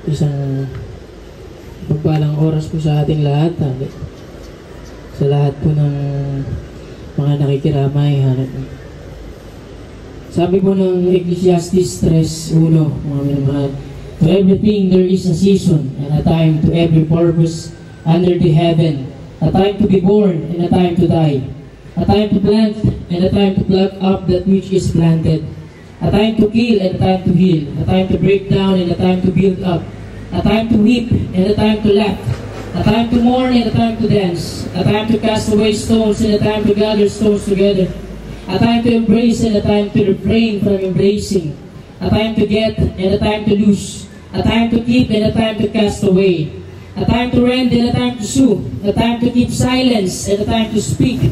Isang pagpalang oras po sa ating lahat, sa lahat po ng mga nakikiramay. Sabi po ng Ecclesiastes 3:1, mga minamahal, to everything there is a season and a time to every purpose under the heaven, a time to be born and a time to die, a time to plant and a time to pluck up that which is planted, a time to kill and a time to heal, a time to break down and a time to build up, a time to weep and a time to laugh, a time to mourn and a time to dance, a time to cast away stones and a time to gather stones together, a time to embrace and a time to refrain from embracing, a time to get and a time to lose, a time to keep and a time to cast away, a time to rend and a time to sue, a time to keep silence and a time to speak,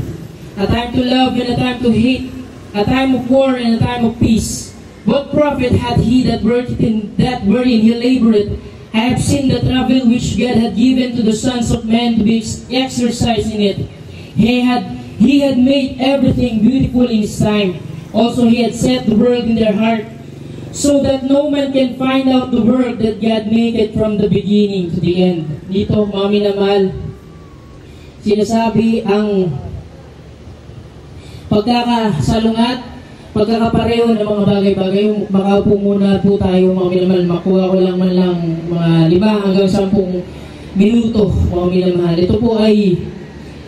a time to love and a time to hate, a time of war and a time of peace. What profit had he that worked in that wherein he labored? I have seen the travel which God had given to the sons of men to be exercising it. He had made everything beautiful in his time. Also he had set the world in their heart, so that no man can find out the work that God made it from the beginning to the end. Dito, mga minamahal, sinasabi ang pagkakasalungat, pagkakapareho ng mga bagay-bagay. Makaupo muna po tayo, mga minamahal. Makuha ko lang man lang mga 5 hanggang 10 minuto, mga minamahal. Ito po ay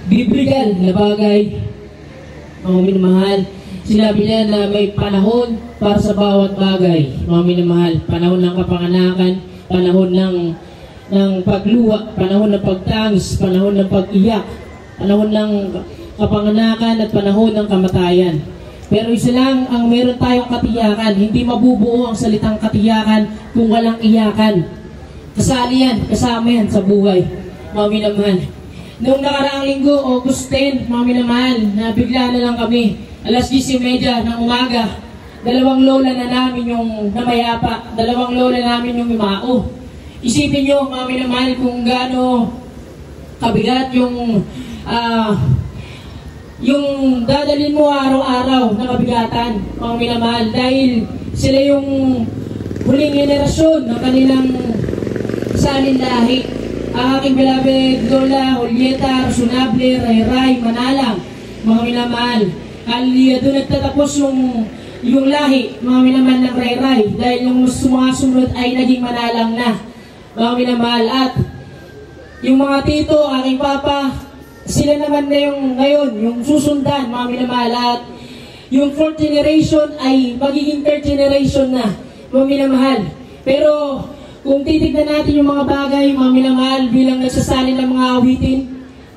biblical na bagay, mga minamahal. Sinabi niya na may panahon para sa bawat bagay, mga minamahal. Panahon ng kapanganakan, panahon ng pagluwa, panahon ng pagtangis, panahon ng pag-iyak, panahon ng kapanganakan at panahon ng kamatayan. Pero isa lang ang meron tayong katiyakan, hindi mabubuo ang salitang katiyakan kung walang iyakan. Kasali yan, kasama yan sa buhay, mga minamahal. Noong nakaraang linggo, August 10, mga minamahal, nabigla na lang kami. Alas 10:30 ng umaga, 2 lola na namin yung namayapa, 2 lola namin yung mimao. Isipin nyo, mga minamahal, kung gaano kabigat yung dadalhin mo araw-araw na kabigatan, mga minamahal, dahil sila yung huling generasyon ng kanilang salin lahi. Ang aking beloved Lola, Julieta, Rasunable, Ray, Manalang, mga minamahal. Hallelujah, doon nagtatapos yung lahi, mga minamahal ng Ray, dahil yung mga sumunod ay naging Manalang na, mga minamahal. At yung mga tito, aking papa, sila naman na yung ngayon, yung susundan, mga minamahal. At yung 4th generation ay magiging 3rd generation na, mga minamahal. Pero kung titignan natin yung mga bagay, mga minamahal, bilang nagsasalin ng mga awitin,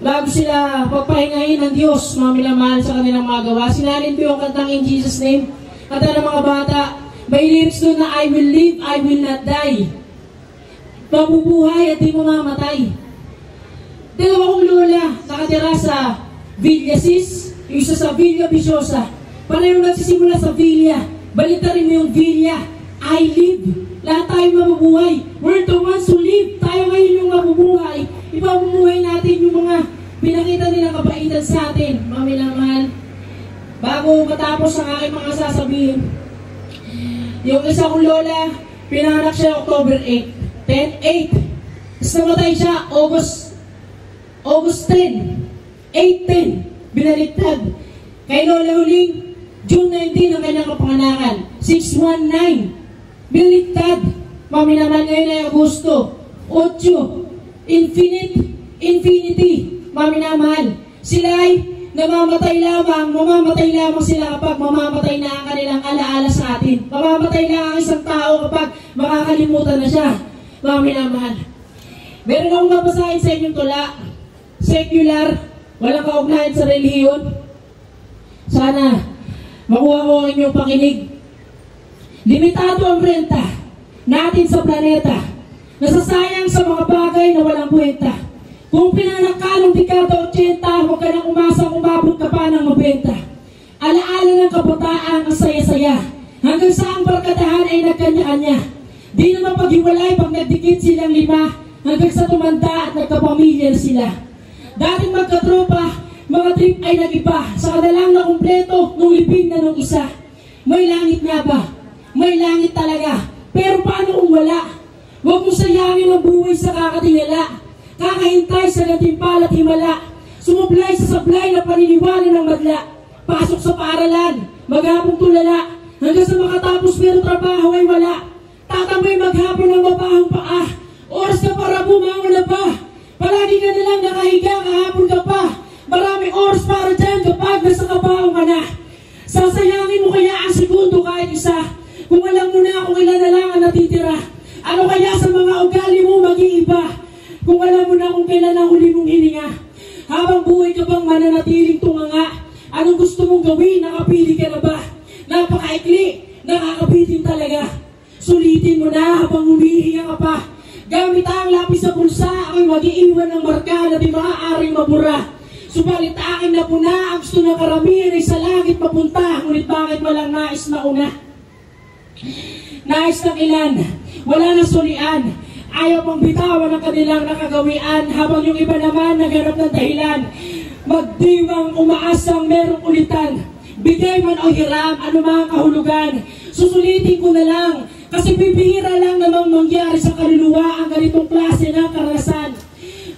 bago sila pagpahingahin ng Diyos, mga minamahal, sa kanilang mga gawa, sinalin ko yung kantang In Jesus' Name. Kanta ng mga bata, may lyrics doon na I will live, I will not die. Mabubuhay at di mamamatay. 2 kong lola, nakatira sa Villa Sis, yung isa sa Villa Viciosa. Pareho nagsisimula sa Villa. Balitarin mo yung Villa. I live. Lahat tayo mabubuhay. We're the ones who live. Tayo ngayon yung mabubuhay. Ipamumuhay natin yung mga pinakita nilang kabaitan sa atin, mga minamahal. Bago matapos ang aking mga sasabihin, yung isa kong lola, pinanganak siya October 8. 10-8. Tapos namatay siya August 10, 8-10, binaliktad. Kay Lola Huling, June 19 ang kanyang kapanganakan, 6-1-9, binaliktad. Mami naman ngayon ay Agosto, 8, infinity, mami naman. Sila ay mamamatay lamang sila kapag mamamatay na ang kanilang alaala sa atin. Mamamatay lang ang isang tao kapag makakalimutan na siya, mami naman. Meron akong mabasahin sa inyong tula, secular, walang kaugnayan sa relihiyon. Sana makuha ko ang inyong pakinig. Limitado ang renta natin sa planeta. Nasasayang sa mga bagay na walang kwenta. Kung pinanak ka ng dekada 80, huwag ka nang umasang umabot ka pa ng 90. Alaala ng kabataan ang saya-saya. Hanggang sa ang barkadahan ay nagkanya-kanya. Di naman paghiwalay pag nagdikit silang 5, hanggang sa tumanda at nagkapamilya sila. Dating magkatropa, mga trip ay nag-iba. Sa kanilang na kumpleto, nung libing na nung isa. May langit nga ba? May langit talaga. Pero paano kung wala? Huwag mo sayangin ang buhay sa kakatingala. Kakahintay sa gantimpala at himala. Sumublay sa sablay na paniniwala ng madla. Pasok sa paaralan, maghapong tulala. Hanggang sa makatapos pero trabaho ay wala. Tatambay maghapon ng mabahang paa. Oras na para bumangon na ba? Palagi ka na lang nakahiga, kahapon ka pa. Maraming oras para dyan kapag nasa kabaong ka na. Sasayangin mo kaya ang segundo kahit isa. Kung alam mo na kung ilan na lang ang natitira. Ano kaya sa mga ugali mo mag-iiba? Kung alam mo na kung kailan ang huli mong hininga. Habang buhay ka bang mananatiling tunganga? Anong gusto mong gawin? Nakapili ka na ba? Napakaikli, nakakabitin talaga. Sulitin mo na habang humihinga ka pa. Gamit ang lapis sa bulsa, ako'y mag-iiwan ng marka na di maaaring mabura. Subalit akin na po na, ang gusto ng karamihan ay sa langit mapunta. Ngunit bakit walang nais na una? Nais ng ilan, wala na sulian. Ayaw pang bitawan ang kanilang nakagawian. Habang yung iba naman naghanap ng dahilan. Magdiwang umaasang merong ulitan. Bigay man o hiram, anumang kahulugan. Susulitin ko na lang. Kasi bibihira lang namang mangyari sa kaluluwa ang ganitong klase ng karanasan.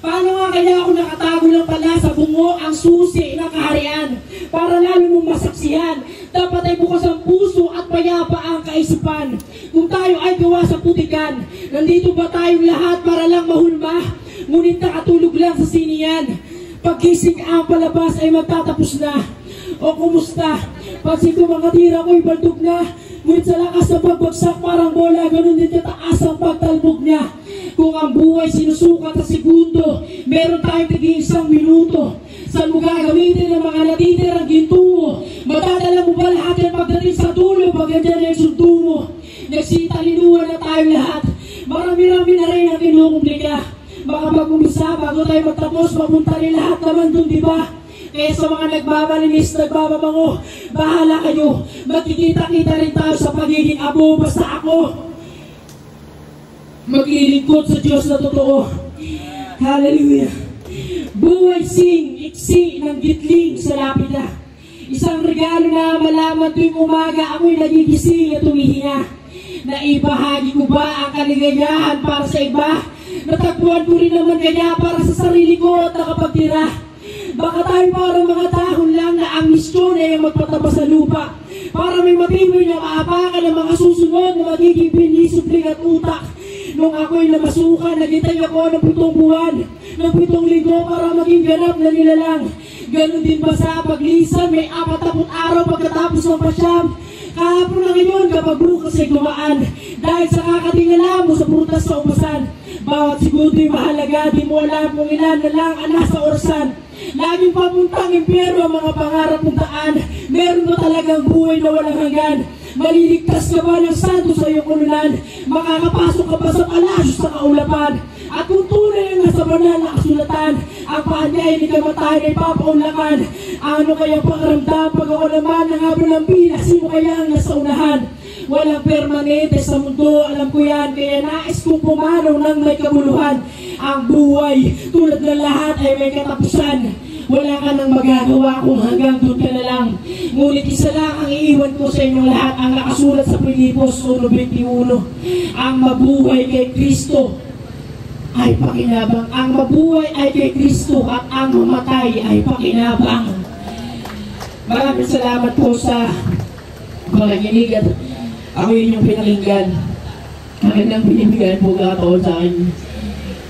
Paano nga kaya ako nakatago lang pala sa bungo ang susi ng kaharian? Para lalo mong masaksihan, dapat ay bukas ang puso at payapa ang kaisipan. Kung tayo ay gawa sa putikan, nandito ba tayong lahat para lang mahulma? Ngunit nakatulog lang sa siniyan. Pagkising ang palabas ay magtatapos na. O kumusta? Pansin ko mga tira ko'y baldog na. Ngunit sa lakas ng pagbagsak parang bola, ganun din kataas ang pagtalbog niya. Kung ang buhay sinusukat sa segundo, meron tayong tig-isang minuto. Saan mo gagamitin ang mga natitirang ginto mo? Matadala mo ba lahat yan pagdating sa dulo? Pag ganyan yung sunto mo, nagsitalinuhan na tayo lahat. Marami-rami na rin ang kinukumplika. Baka pag-umisa, bago tayo magtapos, mapunta rin lahat naman dun, di ba? Kaya sa mga nagbabalinis, nagbababango, bahala kayo. Magkikita-kita rin tayo sa pagiging abo. Basta ako maglilingkod sa Diyos na totoo. Hallelujah. Buhay sing, iksi ng gitling sa lapida. Isang regalo na malaman tuwing umaga ako'y nagigising at humihinga. Naibahagi ko ba ang kaligayahan para sa iba? Natagpuan ko rin naman kaya para sa sarili ko at nakapagtira. Baka tayo parang mga dahon lang na ang misyon ay magpataba sa lupa. Para may matibay na maapakan ng mga susunod na magiging binisupling at utak. Nung ako'y namasukan, nagintay ako ng 7 buwan, ng 7 linggo para maging ganap na nilalang. Ganon din ba sa paglisan, may 40 araw pagkatapos ng pasyam. Kahapon na ngayon kapag bukas ay gumaan. Dahil sa kakatingala mo sa prutas sa umasan. Bawat segundo ay mahalaga, di mo alam kung ilan na lang ang nasa orasan. Laging papuntang impyerno ang mga pangarap ng daan. Meron ba talagang buhay na walang hanggan? Maliligtas ka ba ng santo sa iyong ulunan? Makakapasok ka ba sa palasyo sa kaulapan? At kung tunay ang nasa banal na kasulatan, ang paan niya ay nikamatayan ay papaunlakan. Ano kaya pangaramdam pag ako naman ang habol ng pila? Sino kaya ang nasa unahan? Walang permanente sa mundo, alam ko yan. Kaya nais kong pumanaw ng may kabuluhan. Ang buhay, tulad ng lahat ay may katapusan. Wala ka nang magagawa kung hanggang doon ka na lang. Ngunit isa lang ang iiwan ko sa inyong lahat, ang nakasulat sa Pilipos 1:21. Ang mabuhay kay Kristo ay pakinabang. Ang mabuhay ay kay Kristo at ang mamatay ay pakinabang. Maraming salamat po sa pakikinig at ako yun yung pinakinggan. Akin lang binibigyan po kakataon sa akin.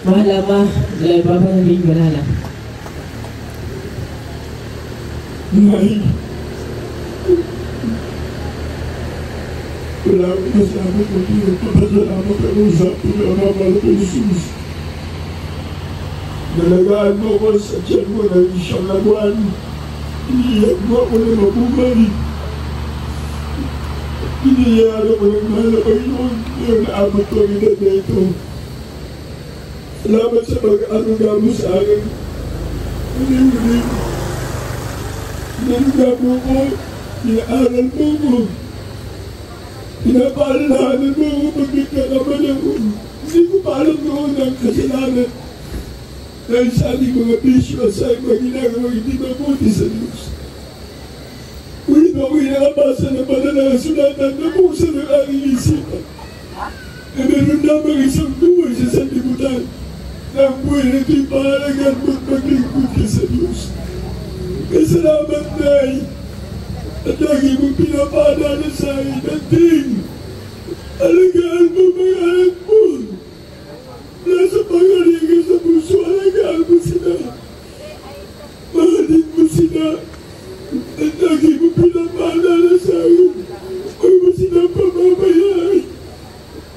Mahala ma, dahil pa pa nabing banala. Mahal, wala akong masabi kung di magpapasalamat ang usap ko na mamahal ko Jesus. Nalagaan mo ko sa tiyan mo ng 1 buwan. Iniyak mo ako na mabuhay. Iniyak ako ng mahal na Panginoon na naabot ko ang edad na ito. Salamat sa pag-aruga mo sa akin. Uling-uling. Pinaruga mo ko, pinaaral mo ko. Pinapaalalahanan mo ko pag nagkakamali ako. Hindi ko pa alam noon ang kasalanan. Dahil sa ating mga bisyo at sa mga ginagawa hindi mabuti sa Diyos. Ngunit ako'y nakabasa ng banal na kasulatan na buksan ng aking isipan. Na meron lamang isang buhay na ito'y pahalagan mo't maglingkod ka sa Diyos. Kasalamat, Nay, at lagi mong pinapaalala sa akin at din, alagaan mo mga anak mo. Nasa pangaling ka sa puso, alagaan mo sila. Mahalin mo sila. At lagi mo pinapaalala sa akin, huwag mo sila pamamayaan.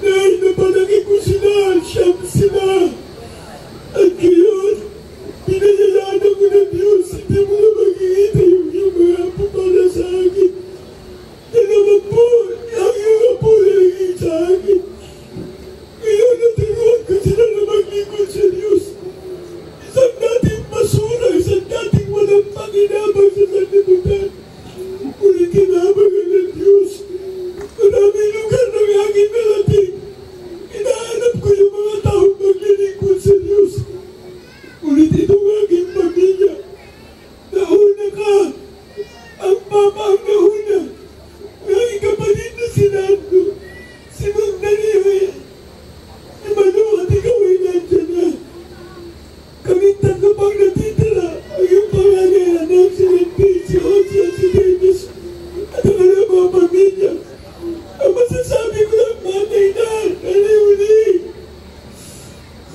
Dahil napanagin mo sila, siyam sila. At ngayon, pinayayaan ako ng Diyos, hindi mo na makikita yung mga apo para sa akin. Dalawa po, ang yung apo nalagay sa akin. Ngayon, naturuan ko sila na maglingkod sa Diyos. Isang dating basura, isang dating walang pakinabang sa sanlibutan. Ngunit kinabangan ng Diyos. Maraming lugar ng aking narating. Inahanap ko yung mga taong maglilingkod sa Diyos. Ngunit itong aking pamilya, nauna ka. Ang papa ang nauna. Ngayon kapatid na sinado. Sinundan niya eh. Imano at ikaw ay nandyan na. Kaming tatlo pang natitira. Ang iyong panganay anak si Randy, si Ozzy at si Dennis. At ang alam mga pamilya. Ang masasabi ko lang matay na. Naliuli.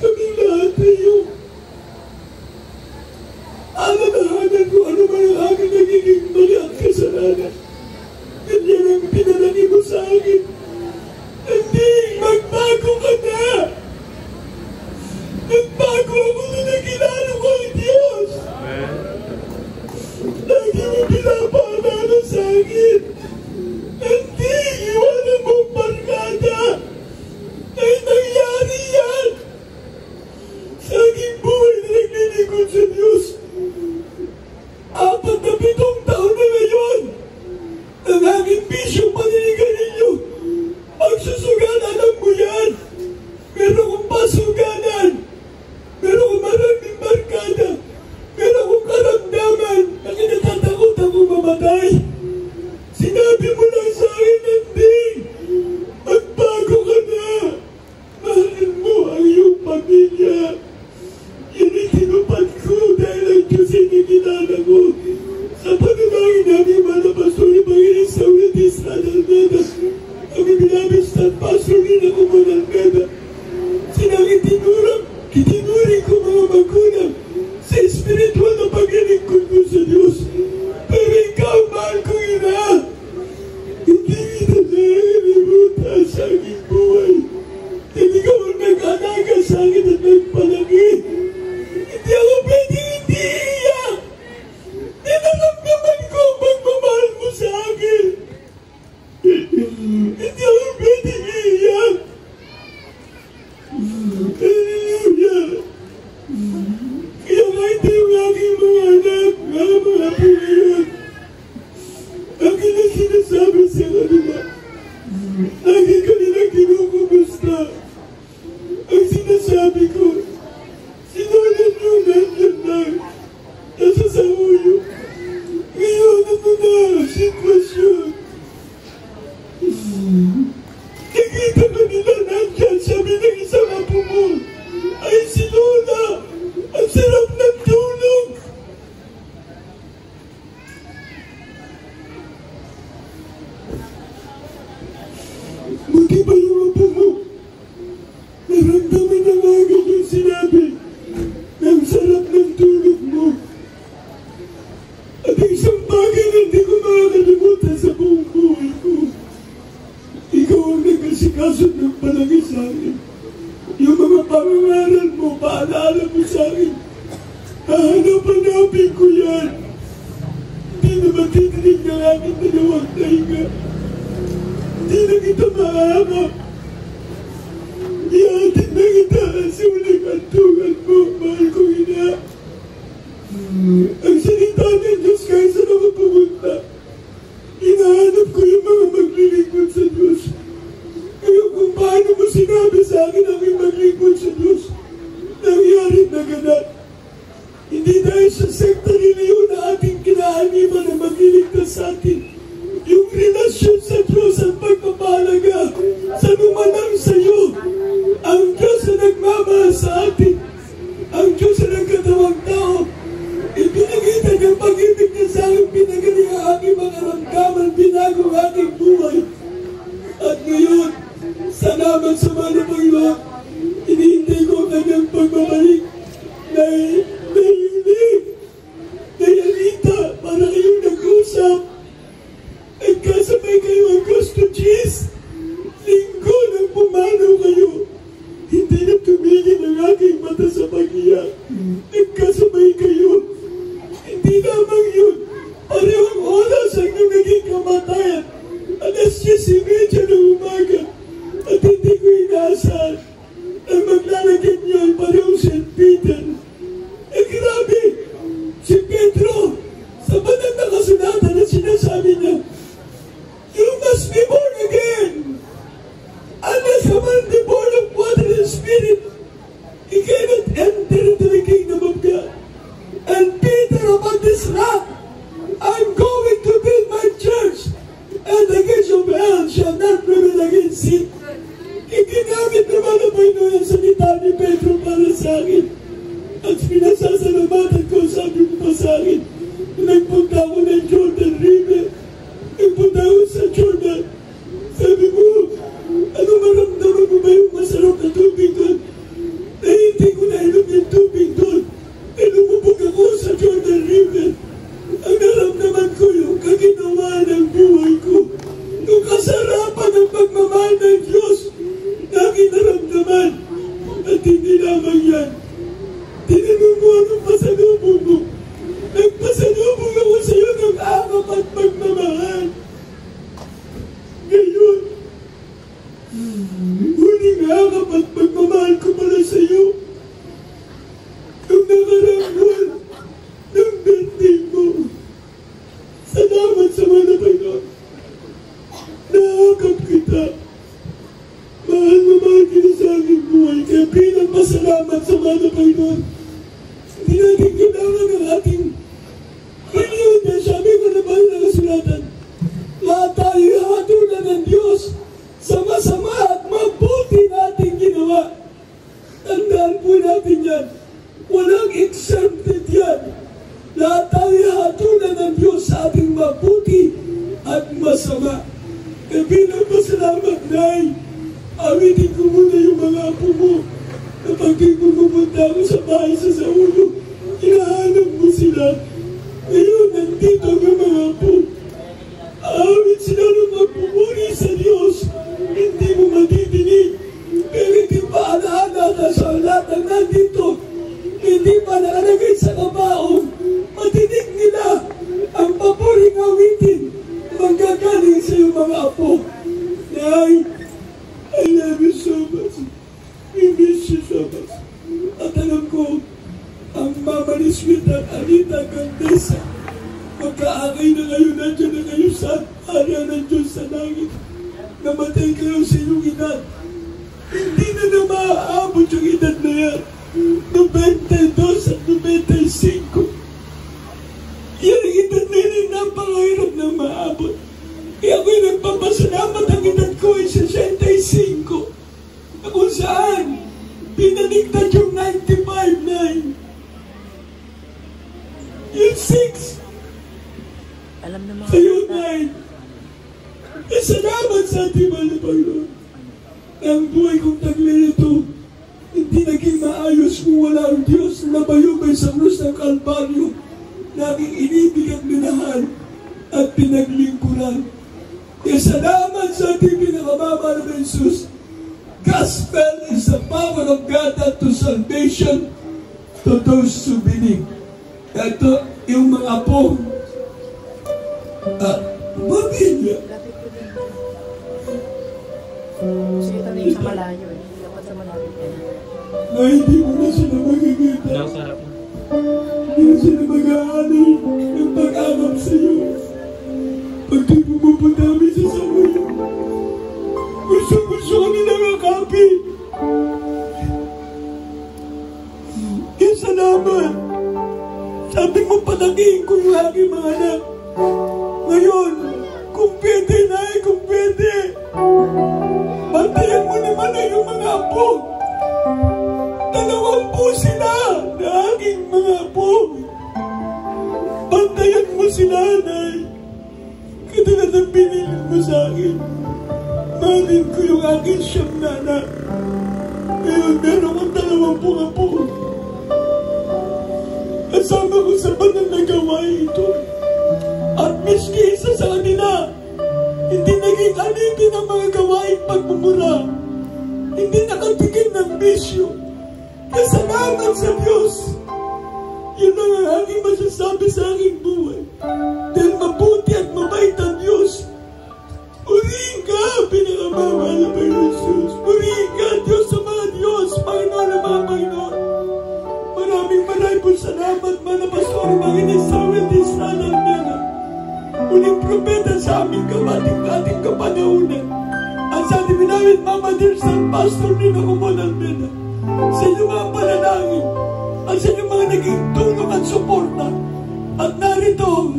Kaming lahat na yung alalahanan ko ano man ang aking nagiging mali at kasalanan. Ganyan ang pinalagi mo sa akin. Hindi, magbago ka na! Nagbago ako na nakilala ko ang Diyos! Lagi mo pinapaalala sa akin. Hindi, iwanan mong barkada! Ay nangyari yan! Sa aking buhay na naglilingkod sa Diyos. 47 taon na ngayon! Ang aking bisyong paninigan ninyo! Magsusugan, alam mo yan! Meron akong pasuganan! Meron akong maraming barkada! Meron akong karamdaman na kinatatakot akong mamatay! Sinabi mo lang sa akin, hindi! Magbago ka na! Mahalin mo ang iyong pamilya! Yan ay tinupad ko dahil ang Diyos ay nakilala ko! Sa panalangin namin mga pastor, Panginoon sa ulit Israel Almeda, kami binabis na pastor rin ako mga Almeda. Sinang itinuring ko mga magulang sa espiritual na paglilingkod mo sa Diyos. Pero ikaw, mahal ko ina, hindi kita nakalimutan sa aking buhay. Dahil ikaw ang nag-alaga sa akin at nagpalagi. Hindi ako pwedeng hindi iiyak. Ninaramdaman ko ang pagmamahal mo sa akin. Hindi ako pwedeng iiyak. Hallelujah. Kaya kahit yung aking mga anak, mga apo ngayon, akin na sinasabi sa kanila, lagi kanila kinukumusta. Ang sinasabi ko, sinulan nyo nandiyan lang, nasa sa ulo. Ngayon ano na, sitwasyon. Nakita ka nila nandiyan, sabi ng isang apo mo, ay si Lola, ang sarap ng tulog. Buti ba yung apo mo? Naramdaman na agad yung sinabi ng sarap ng tulog mo. At isang bagay na hindi ko makakalimutan sa buong buhay ko. Ikaw ang nag-asikaso ng palagi sa akin. Yung mga pangangaral mo, paalala mo sa akin. Hahanap-hanapin ko yan. Hindi na matitrinig ng aking dalawang tainga. Hindi na kita mahanap. Ihatid na kita sa uling antungan mo, mahal ko ina. Ang salita ng Diyos kahit saan ako pumunta. Hinahanap ko yung mga maglilingkod sa Diyos. Kaya kung paano mo sinabi sa akin aking maglingkod sa Diyos, nangyari na ganat. Hindi dahil sa sekta reliyon na ating kinaaniman na magliligtas sa atin. Yung relasyon sa Diyos at pagpapahalaga sa numanang sa iyo. Ang Diyos na nagmamahal sa atin. Salamat sa mga Panginoon. Hinihintay ko ang kanyang pagbabalik. Anita, para kayong nag-usap. Nagkasabay kayo ang gusto, cheese. Linggo nang pumanaw kayo. Hindi na tumigil ang aking mata sa pag-iyak. Nagkasabay kayo. Hindi lamang yun. Parehong oras ang naging kamatayan. Alas 10:30 ng umaga. At hindi ko inaasahan na maglalagyan niyo ang parehong St. Peter. Grabe! Si Pedro, sa banal na kasulatan na sinasabi niya, you must be born again. Unless a man be born of water and spirit, he cannot enter into the kingdom of God. And Peter, upon this rock, I'm going to build my church, and the gates of hell shall not prevail against it. Iginamit naman ang Panginoon ang salita ni Pedro para sa akin. At pinasasalamatan ko, sabi ko pa sa akin, nagpunta ako ng Jordan River. Nagpunta ako sa Jordan. Sabi ko, ano maramdaman mo ba yung masarap na tubig doon? Na hindi ko nainom yung tubig doon. Lumubog ako sa Jordan River. Ang naramdaman ko yung kaginawa ng buhay ko. Yung kasarapan ng pagmamahal ng Diyos na kinaramdaman. At hindi lamang yan. Tinanong mo anong pasalubong mo. Nagpasalubong ako sa iyo ng akap at pagmamahal. Ngayon, huling akap at pagmamahal ko pala sa iyo. Nung nakarangol ng birthday mo. Salamat sa mga Panginoon. Nakakap kita. Mahal na mahal kita sa aking buhay. Kaya bilang pasalamat sa mga Panginoon. Hindi natin kailangan ng ating Panginoon. Sabi ko na ba yung kasulatan? Lahat tayo hatulan ng Diyos sa masama at mabuti natin ginawa. Tandaan po natin yan. Walang exempted yan. Lahat tayo hatulan ng Diyos sa ating mabuti at masama. Kaya bilang pasalamat, Nay, awitin ko muna yung mga apo mo. Kapag pumunta ako sa bahay sa Saulo, hinahanap mo sila. Ngayon, nandito ang mga apo. Awit sila ng magpupuri sa Diyos. Hindi mo madidinig. Pero hindi pa alaala ka sa lahat ng nandito. Hindi pa nakalagay sa kabaong. Madidig nila ang papuring awitin. Manggagaling sa iyong mga apo. Nay, I love you so much. We miss you so much. At alam ko, ang Mama Liswit at Anita Candesa, magkaakay na kayo, nandiyan na kayo sa area ng Diyos sa langit. Namatay kayo sa inyong edad. Hindi na maaabot yung edad na yan. 92 at 95. Yan ang edad na yun, napakahirap na maabot. Kaya ako'y nagpapasalamat, ang edad ko ay 65. Na kung saan, pinaligtad yung 95-9. Yung 6. Alam na mga Sa'yo, 9. Salamat sa ating mahal na Panginoon. Ang buhay kong taglilito, hindi naging maayos kung wala ang Diyos na bayubay sa krus ng Kalbaryo, na aking inibig at minahal at pinaglingkuran. Kaya salamat sa ating pinakamamahal na Jesus. Gospel is the power of God unto salvation to those who believe. Ito yung mga apo at pamilya. Kasi ito na yung sa malayo eh. Dapat sa malapit ka na. Na hindi mo na sila magigita. Hindi na sila mag-aanay ng pag-anap sa iyo. Pag di pumupunta kami sa Saulo, gusto kami nakakapit. Kaya salamat. Sabi mo, patagiin ko yung aking mga anak. Ngayon, kung pwede na kung pwede, bantayan mo naman na yung mga apo. 2 sila na aking mga apo. Bantayan mo sila, Nay. Katulad ang pinili mo sa akin. Mahalin ko yung aking siyam na anak. Ngayon, meron akong 20 apo. Kasama ko sa banal na gawain ito. At miski isa sa kanila, hindi naging alipin ang mga gawaing pagmumura. Hindi nakatigil ng bisyo. Kasalamat sa Diyos. Yun ang aking masasabi sa aking buhay. Dahil mabuti at mabait ang Diyos. Purihin ka, pinakamamahal na Panginoon Jesus. Purihin ka, Diyos sa mga Diyos, Panginoon na mga Panginoon. Maraming po salamat, mga pastor, mga inisawin din sa Almena. Uling propeta sa aming ating kapanahunan. At sa ating binawit, Mama Dirsan, Pastor Nino Kumon Almena. Sa inyong mga panalangin, at sa inyong mga naging tulong at suporta. At narito,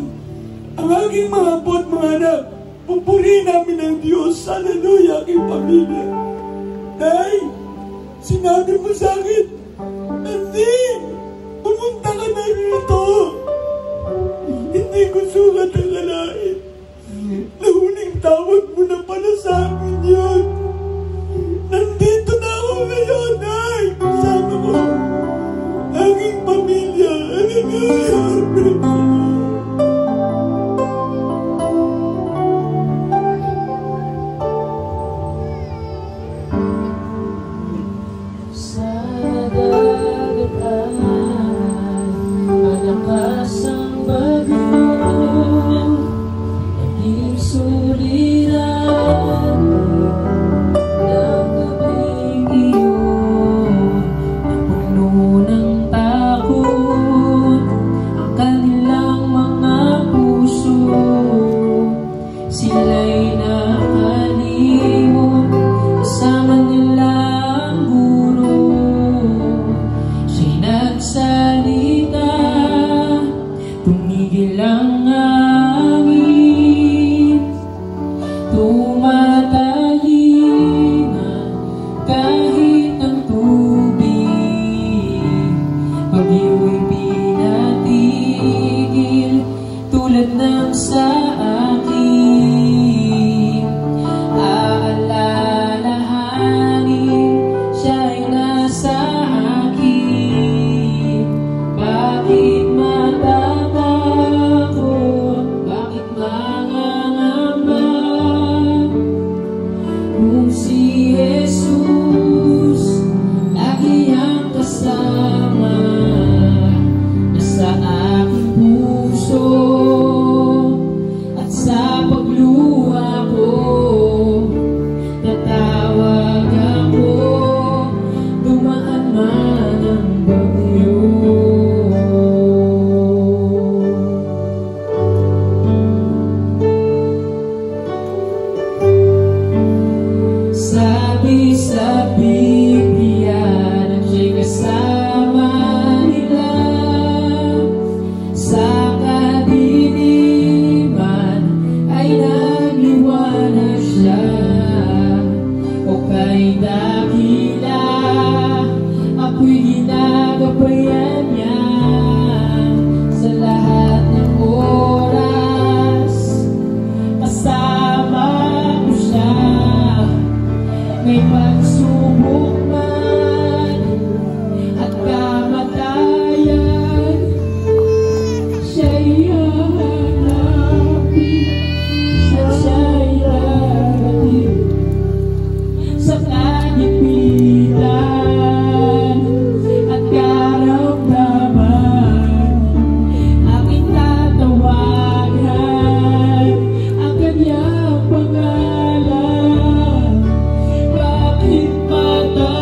ang aking mga apo at mga anak, pupurihin namin ang Diyos. Hallelujah, aking pamilya. Nay, sinabi mo sa akin, hindi, pumunta ka na rito. Hindi ko sulat ang lalain. Nahuling tawag mo na pala sa amin yun. Nandito na ako ngayon, ay, kasama ko aking pamilya. Hallelujah. Pangalan, bakit mata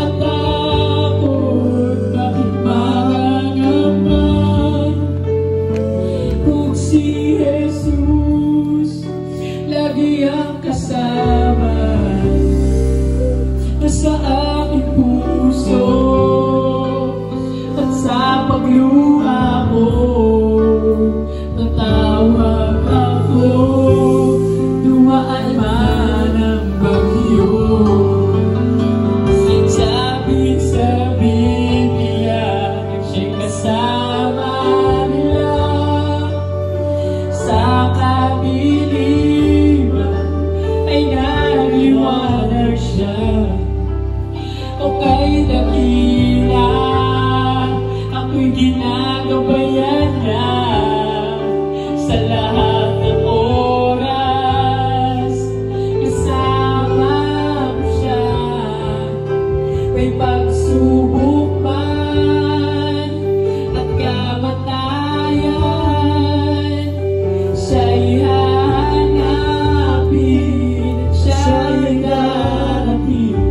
may pagsubok man at kamatayan, siya'y hanapin at siya'y darating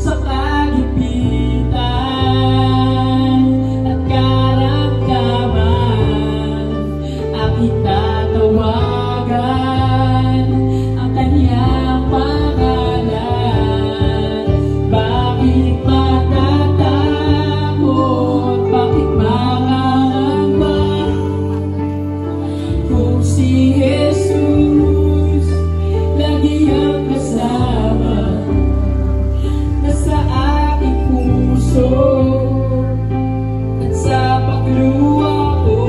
sa kagipitan at karamdaman. Aking tatawagan ang kanyang pangalan. Bakit matatakot? Bakit mangangamba? Kung si Jesus lagi ang kasama, nasa aking puso at sa pagluha ko,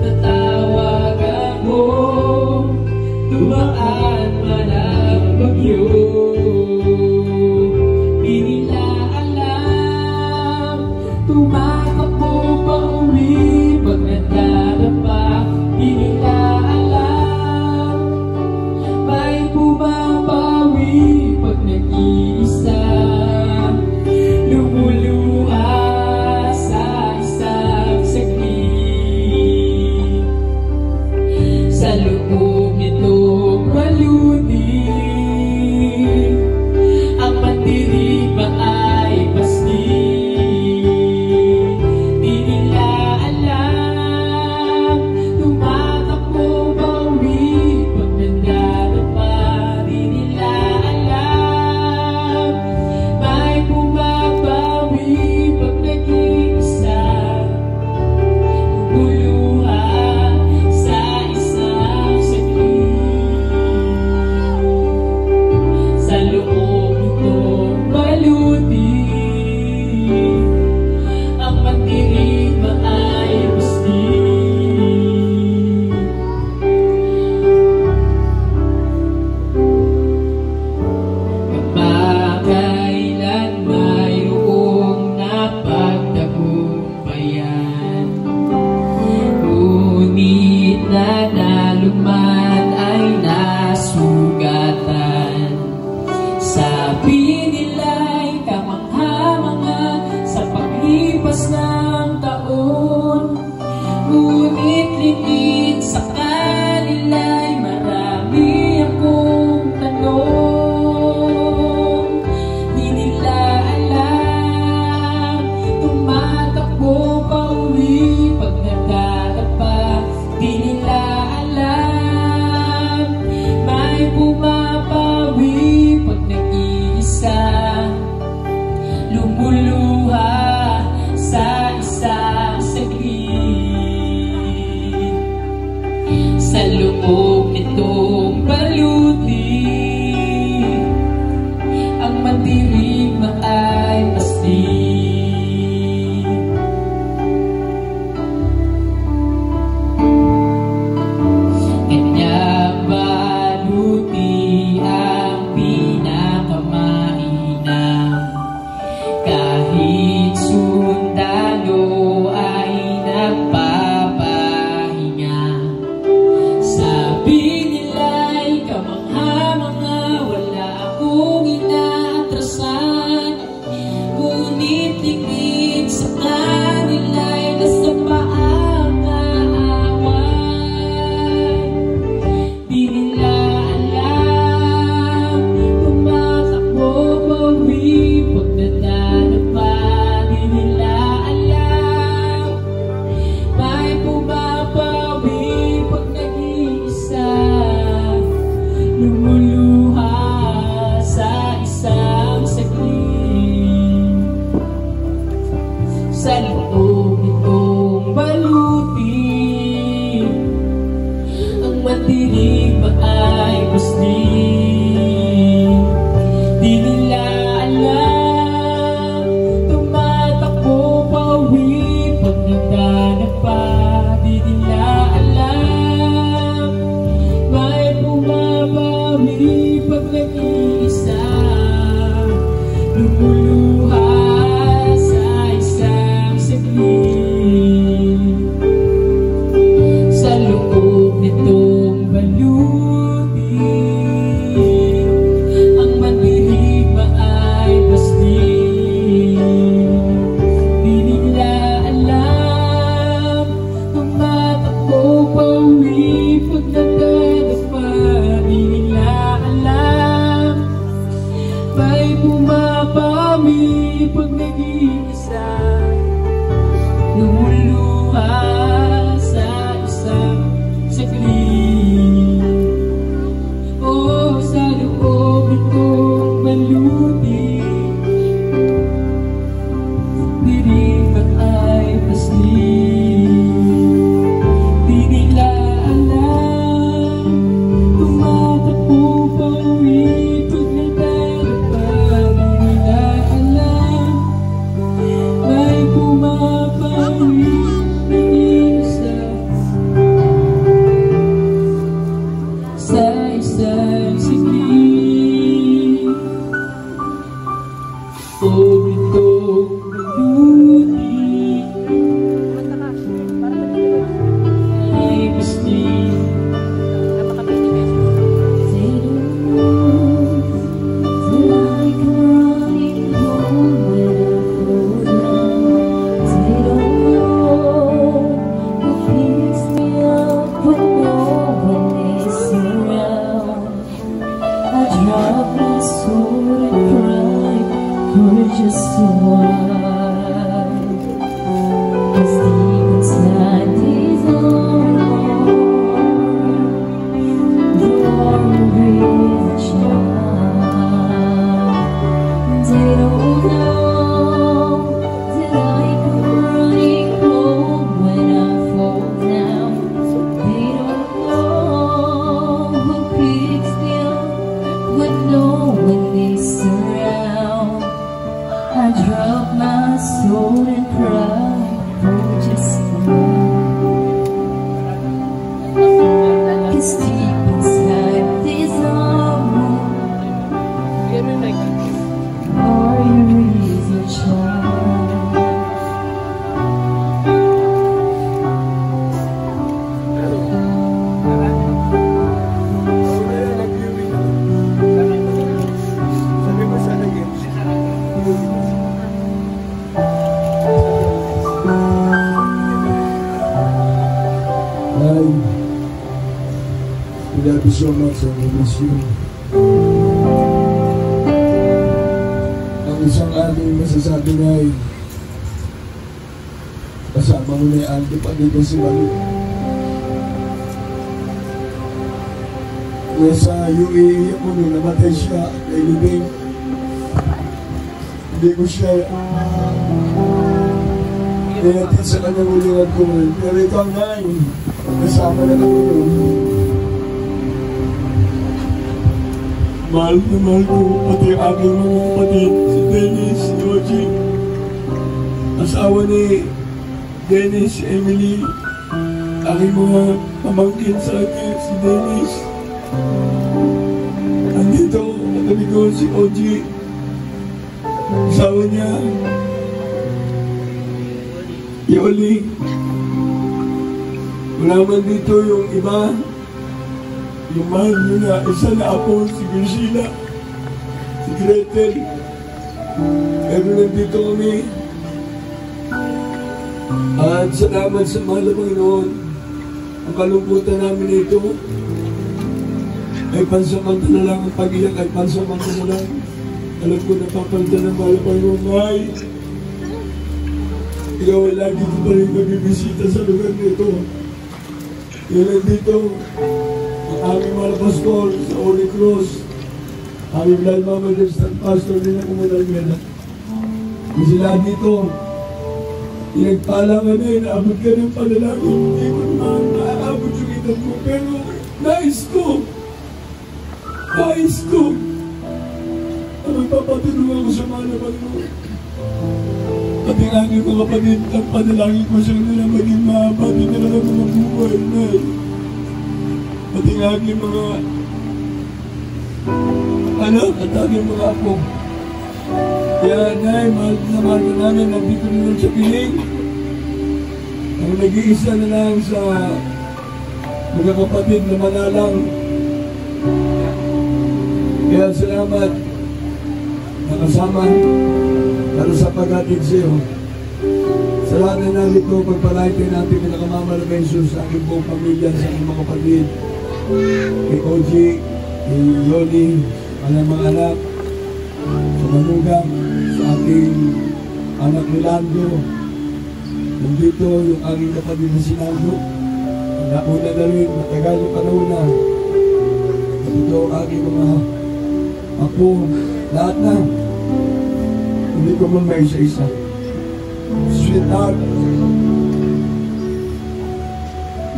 natawagan mo, dumaan man ang bagyo. Di nila alam, tumatakbo pa uli pag nagdarapa. Di nila alam, may bumabawi pag nag-iisa, lumuluha sa isang saglit. Sa loob nitong baluti, ang mandirigma ay pastig. Di nila alam, tumatakbo ba uli pag nandarapa. Di nila alam, may bumabawi pag nag-iisa, lumuluha sa isang saglit. Sa loob nitong baluti, ang mandirigma ay pastig. Kamakailan mayroong napagtagumpayan, ngunit nanalo man ay nasugatan. Sabi nila'y kamangha-mangha sa paglipas ng taon, ngunit lingid sa kanila'y marami akong tanong. Di nila alam, tumatakbo pa uli pag nagdarapa. Di nila alam, may bumabawi pag nag-iisa, lumuluha sa isang saglit. Sa loob nitong baluti, ang mandirigma ay pastig. Kanyang baluti ang pinakamainam, kahit sundalo ay nagpapahinga. Sabi nila'y kamangha-mangha, wala akong inaatrasan, ngunit lingid sa kanila'y nasa paang aaway. Di nila alam, tumatakbo pa uli pag nandarapa. Di nila alam, may bumabawi pag nag-iisa, lumuluha sa isang saglit. Sa loob nitong baluti, ang mandirigma ay pastig. Di nila alam, tumatakbo pa uli pag nagdarapa. Di nila alam, may bumabawi pag nag-iisa, lumuluha sa isang saglit. Sa loob nitong baluti, ang mandirigma ay May pumapami pag nag-iisa, lumuluha sa isang saglit. O sa loob nitong baluti, diripat ay paslit. Di nila alam, tumatakbo pauwi pag nagdarapal. Di nila alam, may pumapawi ng isa sa isang siglit. O itong baluti ay paslit. Just one, 'cause deep inside these arms, the warriors shine. They don't know that I come running home when I fall down. They don't know who picks me up when no one is around. I drop my soul and cry for just a moment. 'Cause deep inside this armor, warrior is a child. We love you so much and we miss you. Ang isang ating masasabi na ay kasama mo na yung Aldo pa dito si Malu. Nasa UAE ako nung namatay siya kay Libing. Hindi ko siya nilatid sa kanyang ulingan ko. Pero ito ang ngayon, kasama na ako nun. Mahal na mahal ko, pati ang aking mga kapatid, si Dennis, si Oji, asawa ni Dennis, Emily, aking mga pamangkin sa akin, si Dennis. Andito, katabi ko si Oji, asawa niya, Yoli. Wala man dito yung iba, yung mahal nyo na isa na ako, si Priscilla, si Gretel. Pero nandito kami. At salamat sa mahal na Panginoon. Ang kalungkutan namin ito ay pansamantala lang. Ang pag-iyak ay pansamantala lang. Alam ko napapalitan ng mahal na Panginoon. Ay, ikaw ay lagi ko pa rin magbibisita sa lugar nito. Yan nandito ang aming mga pastor sa Holy Cross, aming Blind Mama Destan Pastor din ang umunang kung sila dito, pinagpala ka na, inaabot ka ng panalangin, hindi ko naman naaabot yung edad ko, pero nais ko, ang magpapatulungan ko sa mga naman mo. Pati ang aking mga kapatid, ang panalangin ko siyang nila maging mahaba, di na lang ako mabuhay, Nay. Pati ang aking mga anak at aking mga apo. Kaya, Nay, mahal na mahal ka namin, nandito naman sa piling. Ang nag-iisa na lang sa mga kapatid na manalang. Kaya salamat nakasama para sa pag-atid sa iyo. Sa lahat na narito, pagpalain natin pinakamamala ng Jesus sa aking buong pamilya, sa aking mga kapatid, kay Oji, kay Yoli, mga anak, manugang sa aking anak ni Lando. Nandito yung aking kapatid na si Lando. Nauna na rin, matagal yung panahon na. Nandito ang aking mga apo, lahat na. Hindi ko man may isa-isa. Sweetheart,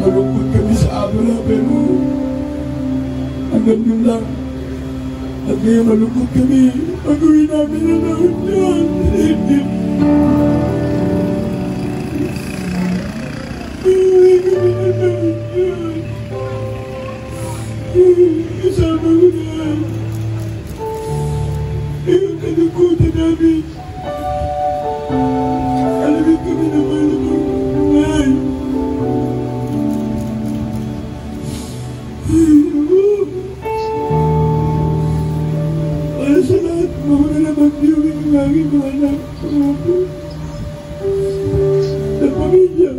nalungkot kami sa amo na, pero hanggang yun lang. At ngayon malungkot kami, pag-uwi namin na lahat yan. Pag-uwi kami na lahat yan. Kasama ko na. Ayun, kanukutan namin. Alamit kami na malamang. Ay! Para sa lahat, mawala na mag-viewing ng aking mga anak, mga apo, na pamilya.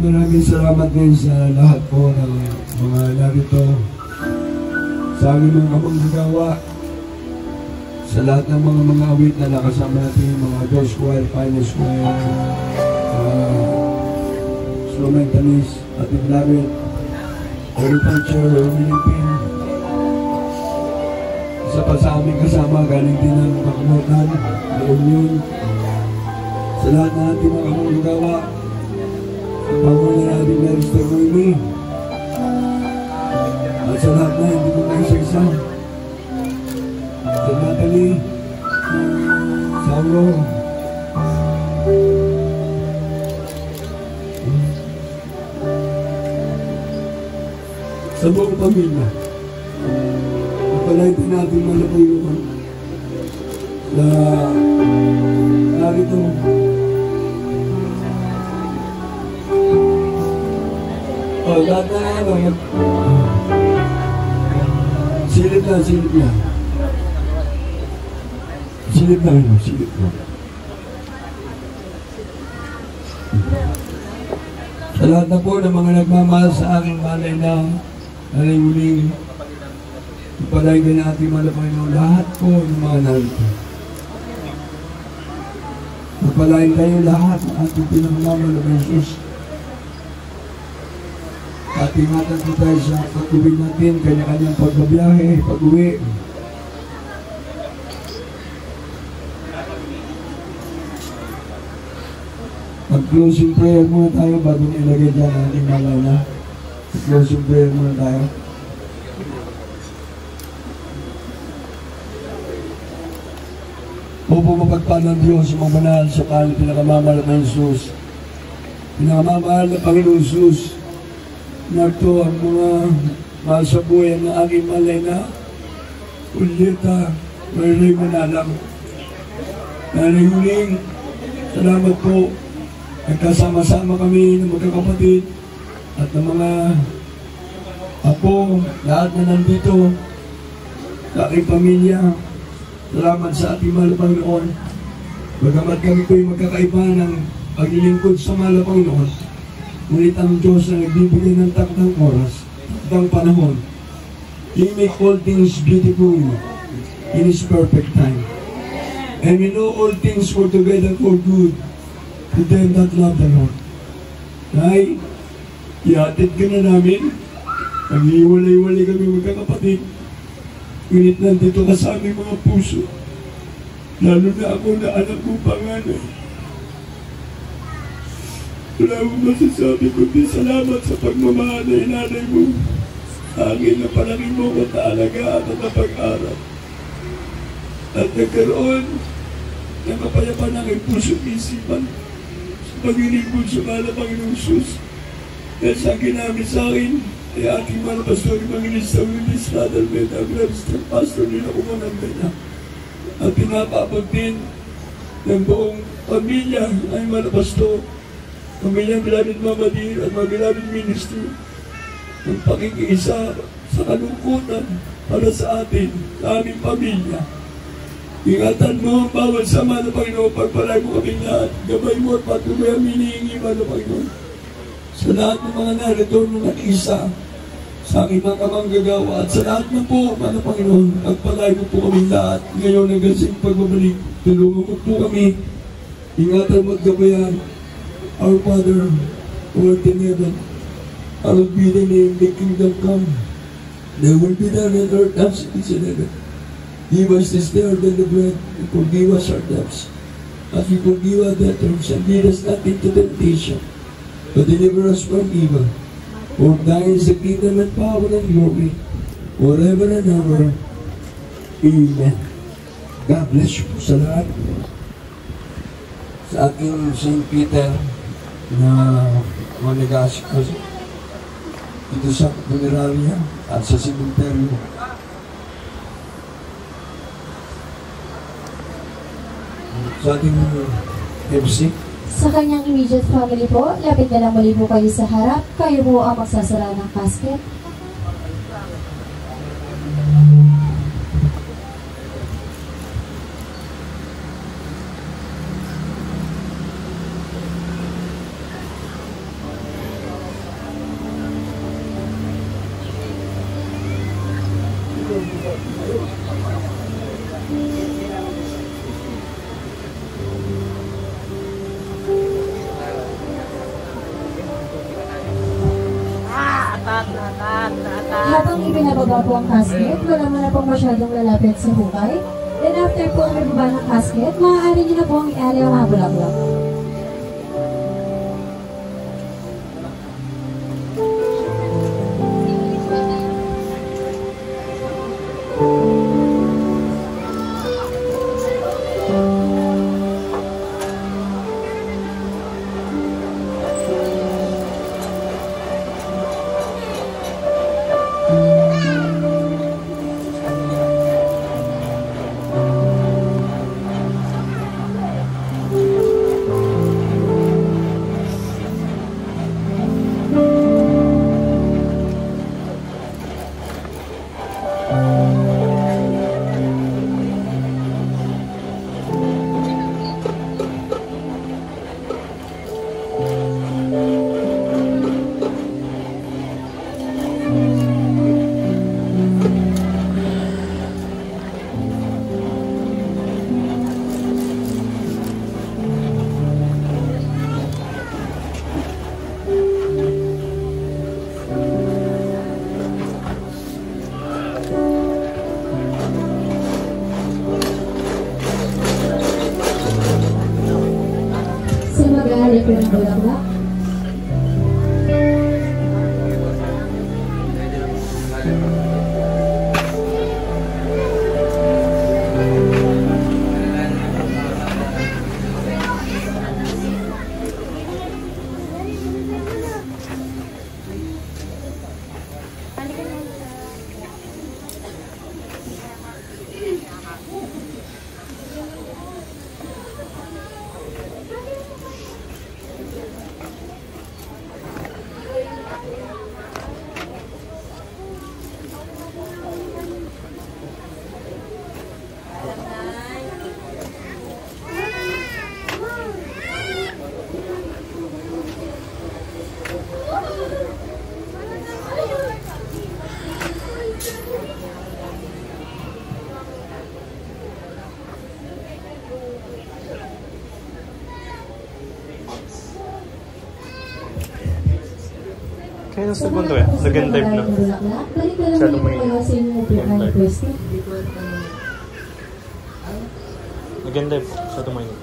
Maraming salamat din sa lahat po ng mga narito, sa aming mga manggagawa, sa lahat ng mga awit na nakasama natin, mga door square, final square, instrumentalist, ating labit, agriculture, Philippine. Isa pa sa aming kasama, galing din ng Maknotan, na Union. Sa lahat na ating mga manggagawa, pangunan natin na Mr. Ruini. At sa lahat na, hindi ko na isa-isa. Sa Natalie, Sauro, sa buong pamilya. Napalay din natin malapuyuan na narito. Lahat na ano, silip na. Silip na. Sa lahat na po ng mga nagmamahal sa aking malay na nalimuling, ipalagay na ating malapay ng lahat po ng mga narito. Napalain kayo lahat ng ating pinagmamahal ng Jesus. At ingatan po tayo sa pag-uwi natin, kanya-kanyang pagbabiyahe, pag-uwi. Mag-closing prayer muna tayo bago nilagay dyan ang ating malay na. Mag-closing prayer muna tayo. Opo, mapagpala ng Diyos sa mga banal sa kanyang pinakamamahal na Jesus. Pinakamamahal na Panginoon Jesus. Narito ang mga mahal sa buhay na aking malay na Ulyeta Marilay Manalang. Nanahuling, salamat po. Nagkasama-sama kami ng magkakapatid at ng mga apo, lahat na nandito sa aking pamilya. Salamat sa ating mahal na Panginoon. Bagamat kami po'y magkakaiba ng paglilingkod sa mahal na Panginoon, ngunit ang Diyos na nagbibigay ng takdang oras, takdang panahon. He make all things beautiful in His perfect time. And we know all things work together for good to them that love the Lord. Nay, ihatid ka na namin. Nag-iwalay-walay kami magkakapatid. Ngunit nandito ka sa aming mga puso. Lalo na ako na anak mo panganay. Wala mo masasabi kundi salamat sa pagmamahal na inanay mo. Akin na palaki mo ko taalagaan at napag-aral. At nagkaroon ng kapayapaan ng aking puso't isipan sa paglilingkod sa mahal na Panginoong Jesus. Dahil sa ginamit sa akin, Kay aking mga pastor, Evangelista Willis, Father Ben Aglares, Pastor nila Umananda na. At pinapabag din ng buong pamilya ay mga pastor, pamilya Beloved Mama Dear at mga Beloved Ministry, ng pakikiisa sa kalungkutan para sa atin, sa aming pamilya. Ingatan mo ang bawat sama na Panginoon, pagpalay mo kaming lahat, gabay mo at patuloy ang hinihingi mo na Panginoon. Sa lahat ng mga narito ng nag-isa, sa aking mga kamanggagawa, at sa lahat ng po, mga Panginoon, pagpalay mo po kaming lahat, ngayon hanggang sa pagbabalik, tulungan mo po kami, ingatan mo at gabayan, our Father, who art in heaven, hallowed be thy name, thy kingdom come, thy will be done on earth as it is in heaven. Give us this day our daily bread, and forgive us our debts, as we forgive our debtors, and lead us not into temptation, but deliver us from evil. For thine is the kingdom and power and glory, forever and ever. Amen. God bless you po sa lahat. Sa aking St. Peter na mga nag-aasikaso dito sa Puneralia at sa Cementerio. Sa ating MC. Sa kanyang immediate family po, lapit na lang muli po kayo sa harap. Kayo po ang magsasara ng casket. Habang ibinababa po ang casket, wala mo na pong masyadong lalapit sa hukay. Then after po ang ibaba ng casket, maaari niyo na po ang i-ali ang mga bulaklak. Mag-aalay ko ng bulaklak. Kaya nang segundo eh. Nag-end live na. Masyadong mainit. Nag-end live. Masyadong mainit.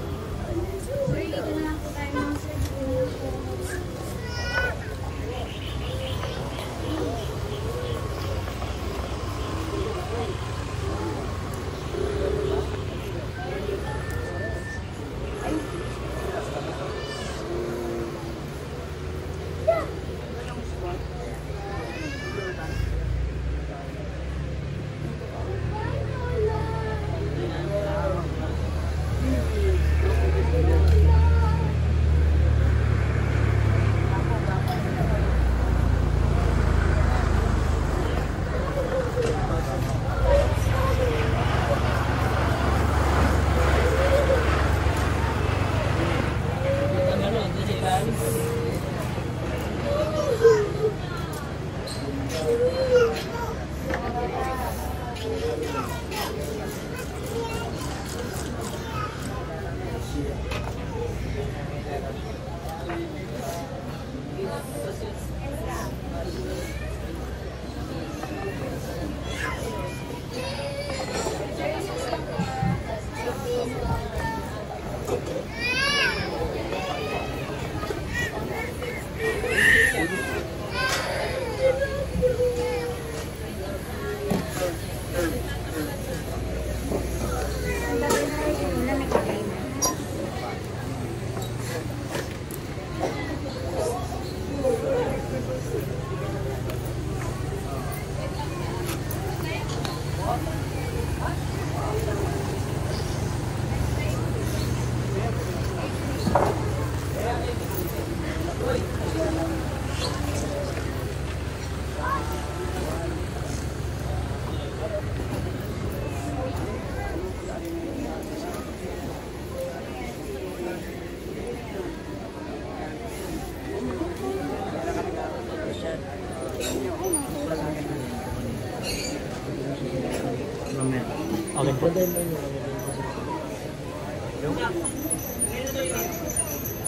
Okay.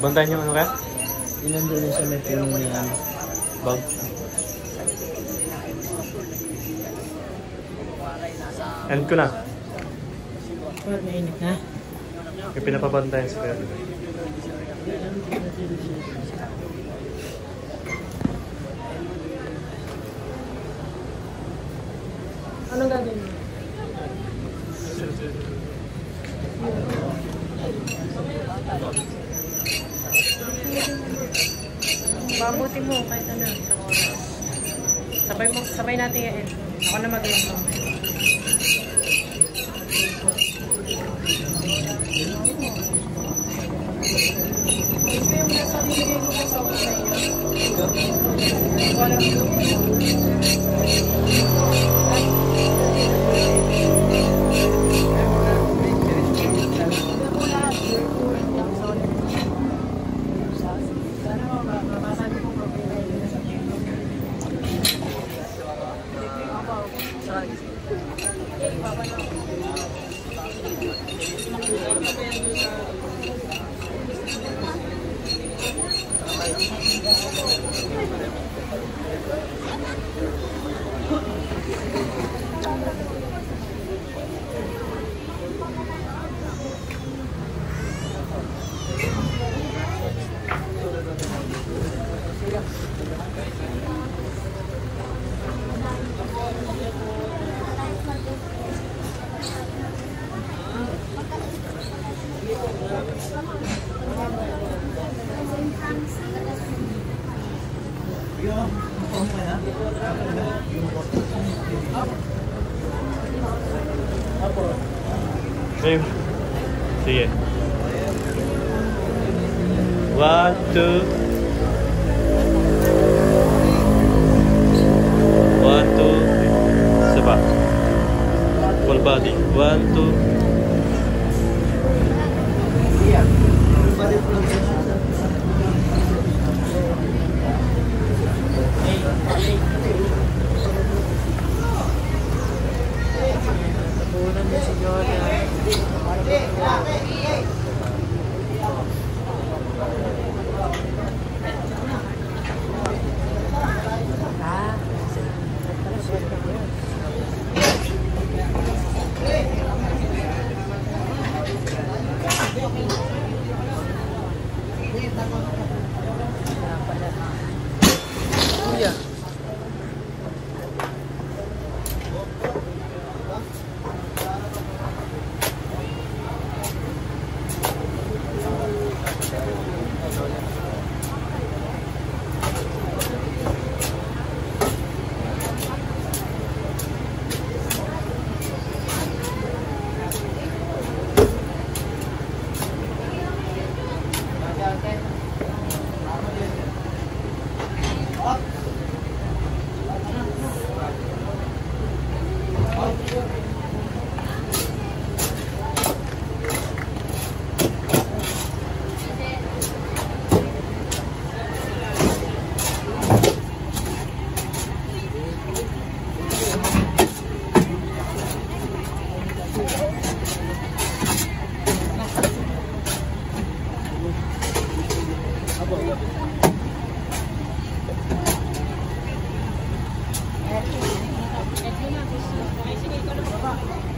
Bantayan yung ano ka? Yun nandun sa may puno niya. Bag. End ko na. Mainit na. Yung pinapabantayan sa kaya. Anong gagawin mo? Mabuti mo kahit ano sa oras. Sabay natin yan. Ako na mag-end mo. Ayun. Sige. 1, 2. 1, 2. Saba. Full body. 1, 2.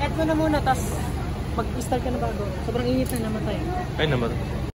Add mo na muna, tapos mag-start ka na bago. Sobrang init na naman tayo. Ay naman.